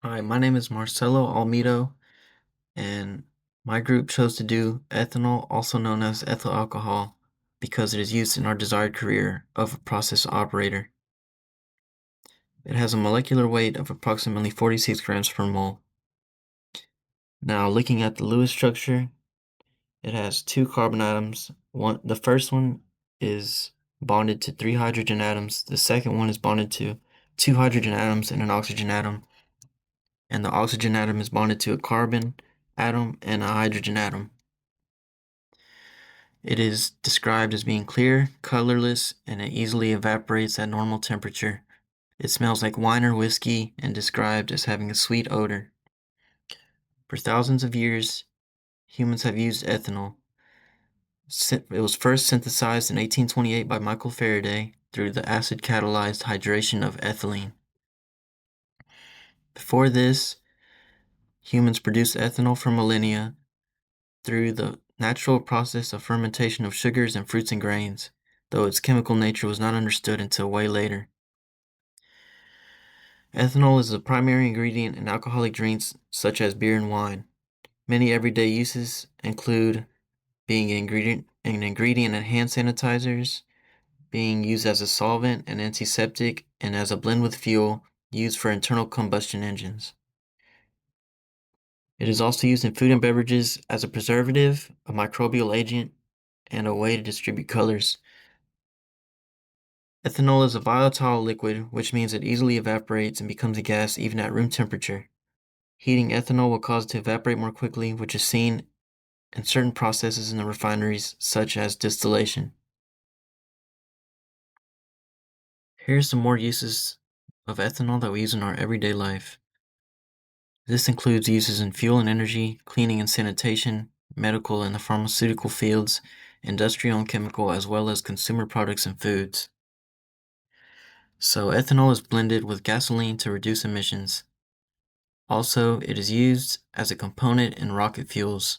Hi, my name is Marcelo Olmedo, and my group chose to do ethanol, also known as ethyl alcohol, because it is used in our desired career of a process operator. It has a molecular weight of approximately 46 grams per mole. Now, looking at the Lewis structure, it has two carbon atoms. The first one is bonded to three hydrogen atoms. The second one is bonded to two hydrogen atoms and an oxygen atom. And the oxygen atom is bonded to a carbon atom and a hydrogen atom. It is described as being clear, colorless, and it easily evaporates at normal temperature. It smells like wine or whiskey and described as having a sweet odor. For thousands of years, humans have used ethanol. It was first synthesized in 1828 by Michael Faraday through the acid-catalyzed hydration of ethylene. Before this, humans produced ethanol for millennia through the natural process of fermentation of sugars and fruits and grains, though its chemical nature was not understood until way later. Ethanol is the primary ingredient in alcoholic drinks such as beer and wine. Many everyday uses include being an ingredient in hand sanitizers, being used as a solvent and antiseptic, and as a blend with fuel used for internal combustion engines. It is also used in food and beverages as a preservative, a microbial agent, and a way to distribute colors. Ethanol is a volatile liquid, which means it easily evaporates and becomes a gas even at room temperature. Heating ethanol will cause it to evaporate more quickly, which is seen in certain processes in the refineries, such as distillation. Here's some more uses of ethanol that we use in our everyday life. This includes uses in fuel and energy, cleaning and sanitation, medical and the pharmaceutical fields, industrial and chemical, as well as consumer products and foods. So ethanol is blended with gasoline to reduce emissions. Also, it is used as a component in rocket fuels.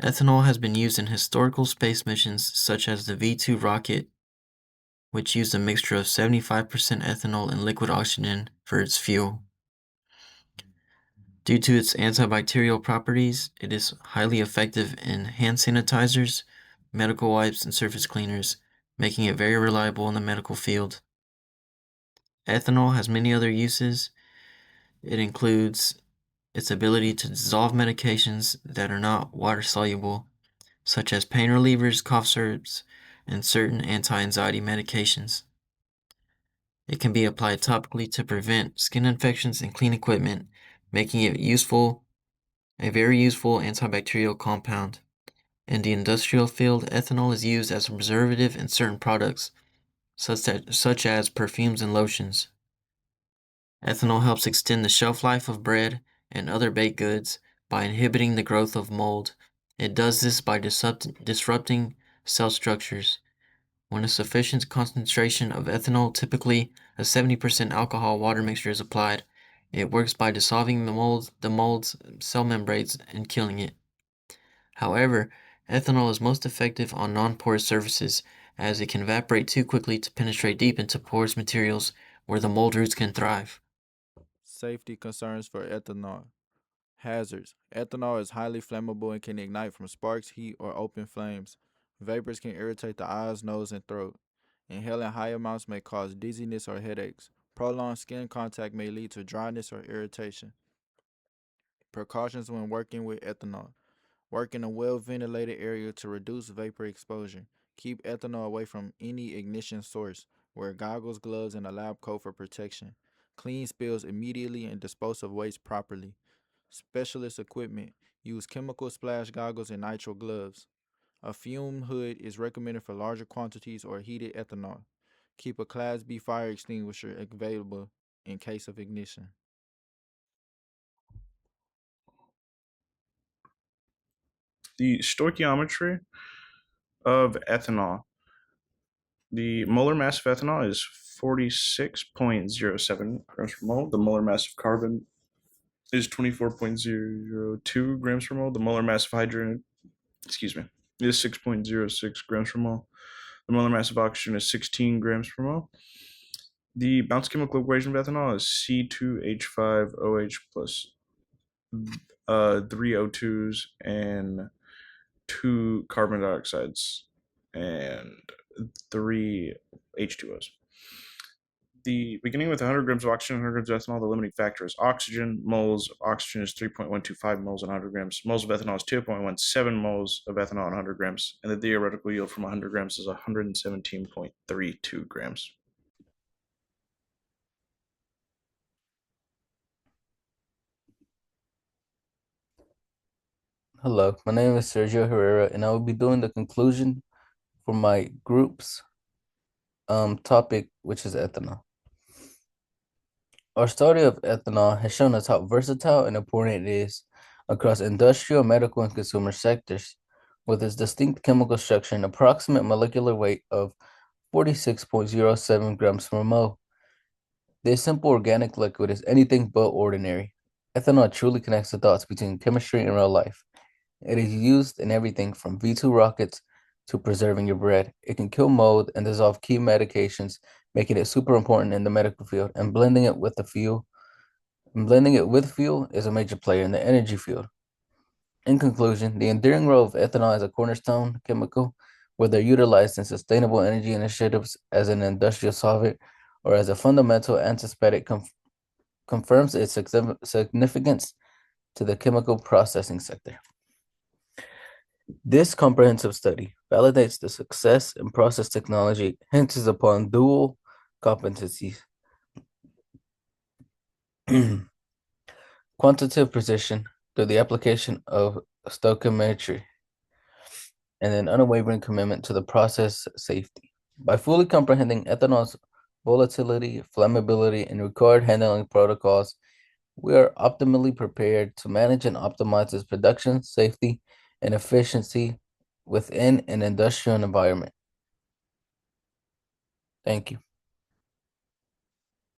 Ethanol has been used in historical space missions such as the V2 rocket, which used a mixture of 75% ethanol and liquid oxygen for its fuel. Due to its antibacterial properties, it is highly effective in hand sanitizers, medical wipes, and surface cleaners, making it very reliable in the medical field. Ethanol has many other uses. It includes its ability to dissolve medications that are not water-soluble, such as pain relievers, cough syrups, and certain anti-anxiety medications. It can be applied topically to prevent skin infections and clean equipment, making it a very useful antibacterial compound. In the industrial field, ethanol is used as a preservative in certain products, such as perfumes and lotions. Ethanol helps extend the shelf life of bread and other baked goods by inhibiting the growth of mold. It does this by disrupting cell structures. When a sufficient concentration of ethanol, typically a 70% alcohol water mixture, is applied, it works by dissolving the mold's cell membranes and killing it. However, ethanol is most effective on non-porous surfaces as it can evaporate too quickly to penetrate deep into porous materials where the mold roots can thrive. Safety concerns for ethanol. Hazards. Ethanol is highly flammable and can ignite from sparks, heat, or open flames. Vapors can irritate the eyes, nose, and throat. Inhaling high amounts may cause dizziness or headaches. Prolonged skin contact may lead to dryness or irritation. Precautions when working with ethanol. Work in a well ventilated area to reduce vapor exposure. Keep ethanol away from any ignition source. Wear goggles, gloves, and a lab coat for protection. Clean spills immediately and dispose of waste properly. Specialist equipment. Use chemical splash goggles and nitrile gloves. A fume hood is recommended for larger quantities or heated ethanol. Keep a Class B fire extinguisher available in case of ignition. The stoichiometry of ethanol. The molar mass of ethanol is 46.07 grams per mole. The molar mass of carbon is 24.02 grams per mole. The molar mass of hydrogen, is 6.06 grams per mole. The molar mass of oxygen is 16 grams per mole. The Bounce chemical equation of ethanol is C2H5OH plus 3O2s and 2 carbon dioxides and 3 H2Os. The beginning with 100 grams of oxygen, 100 grams of ethanol, the limiting factor is oxygen. Moles of oxygen is 3.125 moles in 100 grams. Moles of ethanol is 2.17 moles of ethanol in 100 grams. And the theoretical yield from 100 grams is 117.32 grams. Hello, my name is Sergio Herrera, and I will be doing the conclusion for my group's topic, which is ethanol. Our study of ethanol has shown us how versatile and important it is across industrial, medical, and consumer sectors, with its distinct chemical structure and approximate molecular weight of 46.07 grams per mole. This simple organic liquid is anything but ordinary. Ethanol truly connects the dots between chemistry and real life. It is used in everything from V2 rockets to preserving your bread. It can kill mold and dissolve key medications, making it super important in the medical field. And blending it with fuel is a major player in the energy field. In conclusion, the enduring role of ethanol as a cornerstone chemical, whether utilized in sustainable energy initiatives as an industrial solvent or as a fundamental antiseptic, confirms its significance to the chemical processing sector. This comprehensive study validates the success in process technology, hinges upon dual competencies, quantitative precision through the application of stoichiometry, and an unwavering commitment to the process safety. By fully comprehending ethanol's volatility, flammability, and required handling protocols, we are optimally prepared to manage and optimize its production, safety, and efficiency within an industrial environment. Thank you.